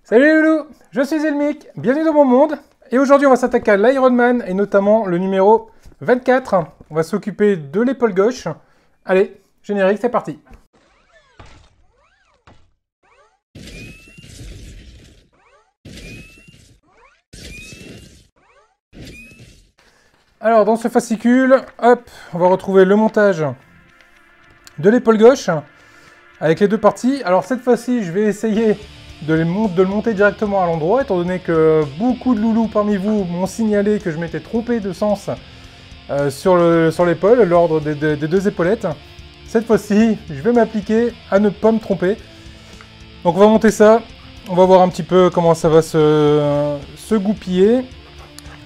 Salut les loulous, je suis Zelmic, bienvenue dans mon monde. Et aujourd'hui on va s'attaquer à l'Iron Man et notamment le numéro 24. On va s'occuper de l'épaule gauche. Allez, générique, c'est parti. Alors dans ce fascicule, hop, on va retrouver le montage de l'épaule gauche avec les deux parties. Alors cette fois-ci, je vais essayer de le monter directement à l'endroit, étant donné que beaucoup de loulous parmi vous m'ont signalé que je m'étais trompé de sens sur l'épaule, l'ordre des deux épaulettes. Cette fois-ci, je vais m'appliquer à ne pas me tromper. Donc on va monter ça, on va voir un petit peu comment ça va se goupiller.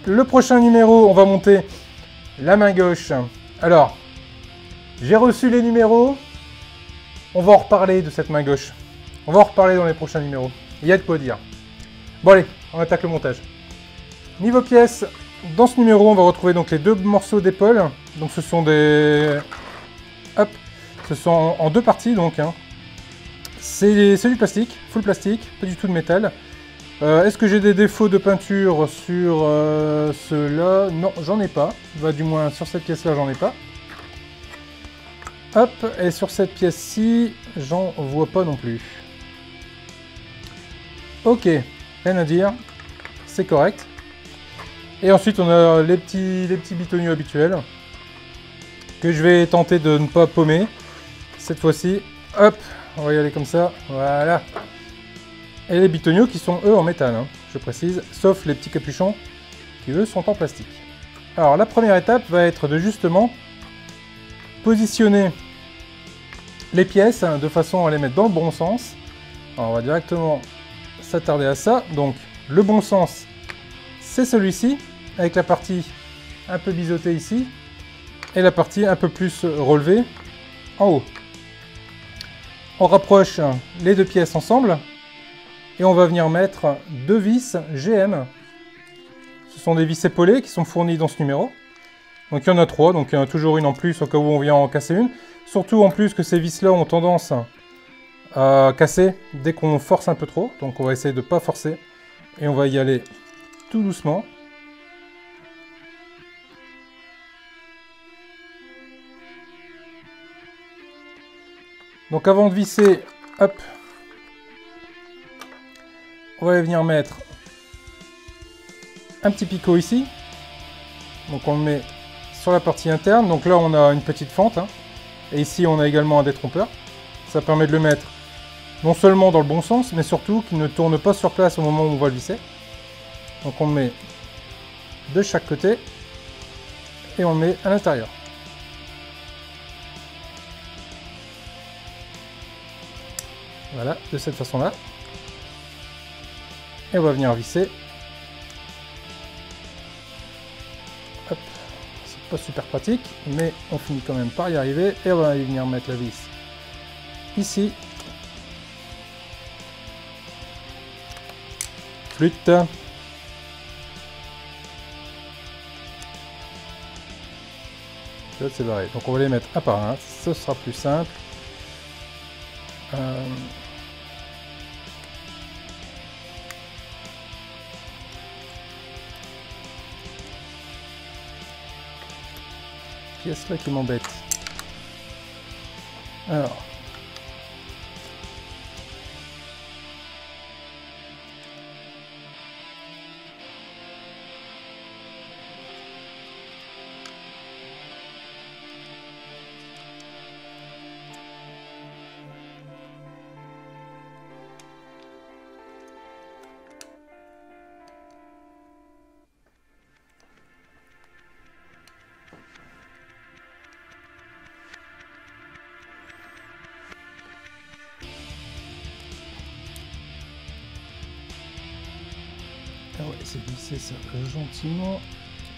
Le prochain numéro, on va monter la main gauche. Alors, j'ai reçu les numéros, on va en reparler de cette main gauche. On va en reparler dans les prochains numéros. Il y a de quoi dire. Bon allez, on attaque le montage. Niveau pièces, dans ce numéro, on va retrouver donc les deux morceaux d'épaule. Donc ce sont des... Hop, ce sont en deux parties donc. Hein. C'est du plastique, full plastique, pas du tout de métal. Est-ce que j'ai des défauts de peinture sur ceux-là? Non, j'en ai pas. Bah, du moins sur cette pièce-là, j'en ai pas. Hop, et sur cette pièce-ci, j'en vois pas non plus. Ok, rien à dire, c'est correct. Et ensuite on a les petits bitoniaux habituels que je vais tenter de ne pas paumer cette fois-ci. Hop, on va y aller comme ça, voilà. Et les bitoniaux qui sont eux en métal, hein, je précise, sauf les petits capuchons qui eux sont en plastique. Alors la première étape va être de justement positionner les pièces de façon à les mettre dans le bon sens. Alors on va directement s'attarder à ça. Donc le bon sens, c'est celui-ci, avec la partie un peu biseautée ici, et la partie un peu plus relevée en haut. On rapproche les deux pièces ensemble, et on va venir mettre deux vis GM. Ce sont des vis épaulées qui sont fournies dans ce numéro. Donc il y en a trois, donc il y en a toujours une en plus au cas où on vient en casser une. Surtout en plus que ces vis-là ont tendance à casser dès qu'on force un peu trop. Donc on va essayer de ne pas forcer. Et on va y aller tout doucement. Donc avant de visser, hop, on va venir mettre un petit picot ici. Donc on le met sur la partie interne. Donc là on a une petite fente. Hein. Et ici on a également un détrompeur. Ça permet de le mettre non seulement dans le bon sens, mais surtout qu'il ne tourne pas sur place au moment où on va le visser. Donc on le met de chaque côté et on le met à l'intérieur. Voilà, de cette façon-là. Et on va venir visser. Hop, c'est pas super pratique, mais on finit quand même par y arriver. Et on va venir mettre la vis ici. Flûte. Là, c'est pareil. Donc on va les mettre un par un, ce sera plus simple. Pièce là qui m'embête. Alors. Ah ouais, c'est visser ça gentiment,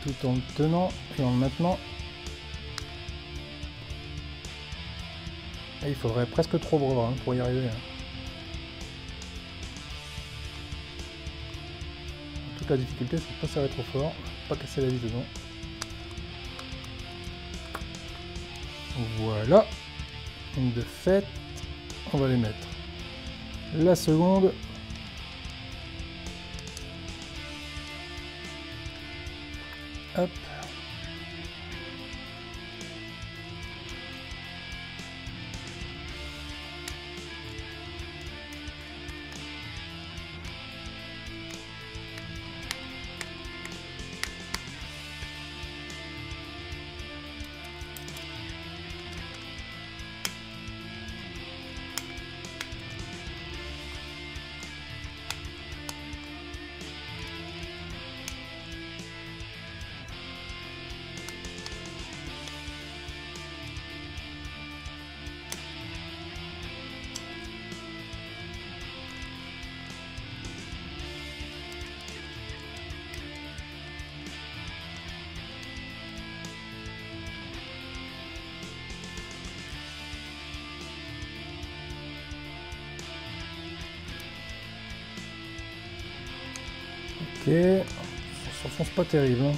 tout en le tenant et en le maintenant. Et il faudrait presque 3 bras hein, pour y arriver. Hein. Toute la difficulté, c'est de pas serrer trop fort, pas casser la vis dedans. Voilà. De fait, on va les mettre. La seconde Hop. Ok, ça s'enfonce pas terrible. Hein.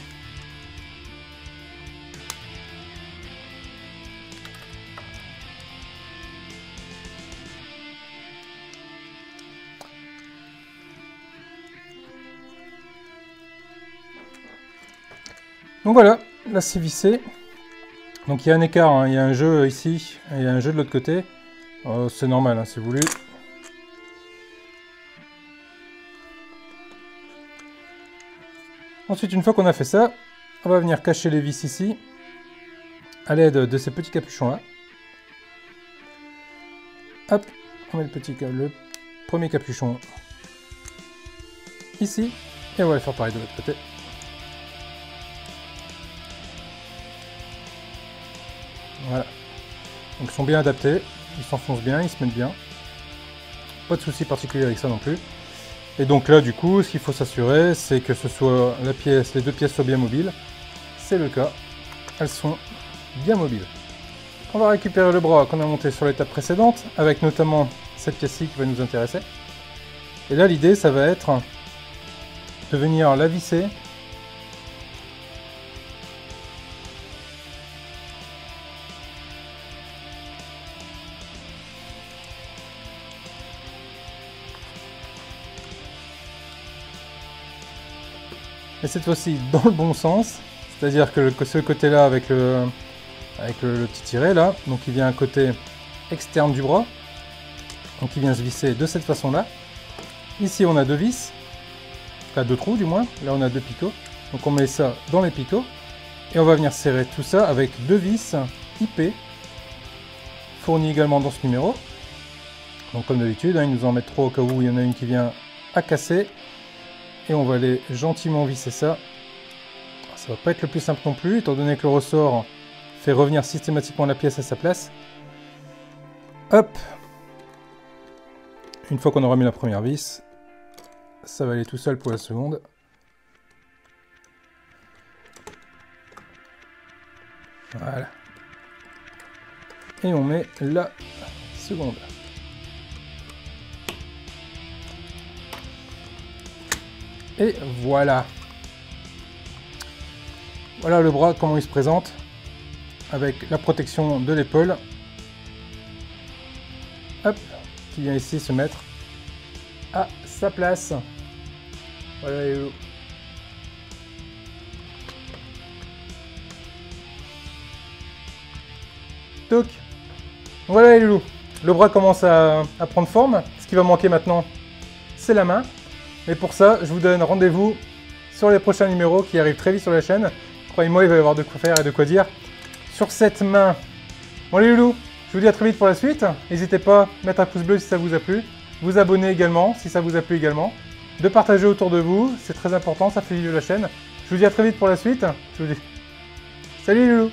Donc voilà, là c'est vissé. Donc il y a un écart, hein. Il y a un jeu ici et il y a un jeu de l'autre côté. C'est normal, hein, c'est voulu. Ensuite, une fois qu'on a fait ça, on va venir cacher les vis ici à l'aide de ces petits capuchons là. Hop, on met le premier capuchon ici et on va le faire pareil de l'autre côté. Voilà. Donc ils sont bien adaptés, ils s'enfoncent bien, ils se mettent bien. Pas de souci particulier avec ça non plus. Et donc là, du coup, ce qu'il faut s'assurer, c'est que ce soit les deux pièces soient bien mobiles. C'est le cas. Elles sont bien mobiles. On va récupérer le bras qu'on a monté sur l'étape précédente, avec notamment cette pièce-ci qui va nous intéresser. Et là, l'idée, ça va être de venir la visser. Et cette fois-ci dans le bon sens, c'est-à-dire que ce côté-là avec le petit tiret là, donc il vient un côté externe du bras, donc il vient se visser de cette façon-là. Ici on a deux vis, enfin deux trous du moins, là on a deux picots, donc on met ça dans les picots, et on va venir serrer tout ça avec deux vis IP, fournies également dans ce numéro. Donc comme d'habitude, hein, ils nous en mettent trois au cas où il y en a une qui vient à casser. Et on va aller gentiment visser ça. Ça va pas être le plus simple non plus, étant donné que le ressort fait revenir systématiquement la pièce à sa place. Hop! Une fois qu'on aura mis la première vis, ça va aller tout seul pour la seconde. Voilà. Et on met la seconde. Et voilà. Voilà le bras, comment il se présente. Avec la protection de l'épaule. Hop, qui vient ici se mettre à sa place. Voilà les loulous. Toc. Voilà les loulous. Le bras commence à prendre forme. Ce qui va manquer maintenant, c'est la main. Et pour ça, je vous donne rendez-vous sur les prochains numéros qui arrivent très vite sur la chaîne. Croyez-moi, il va y avoir de quoi faire et de quoi dire sur cette main. Bon les loulous, je vous dis à très vite pour la suite. N'hésitez pas à mettre un pouce bleu si ça vous a plu, vous abonner également si ça vous a plu également, de partager autour de vous, c'est très important, ça fait vivre la chaîne. Je vous dis à très vite pour la suite. Je vous dis salut les loulous.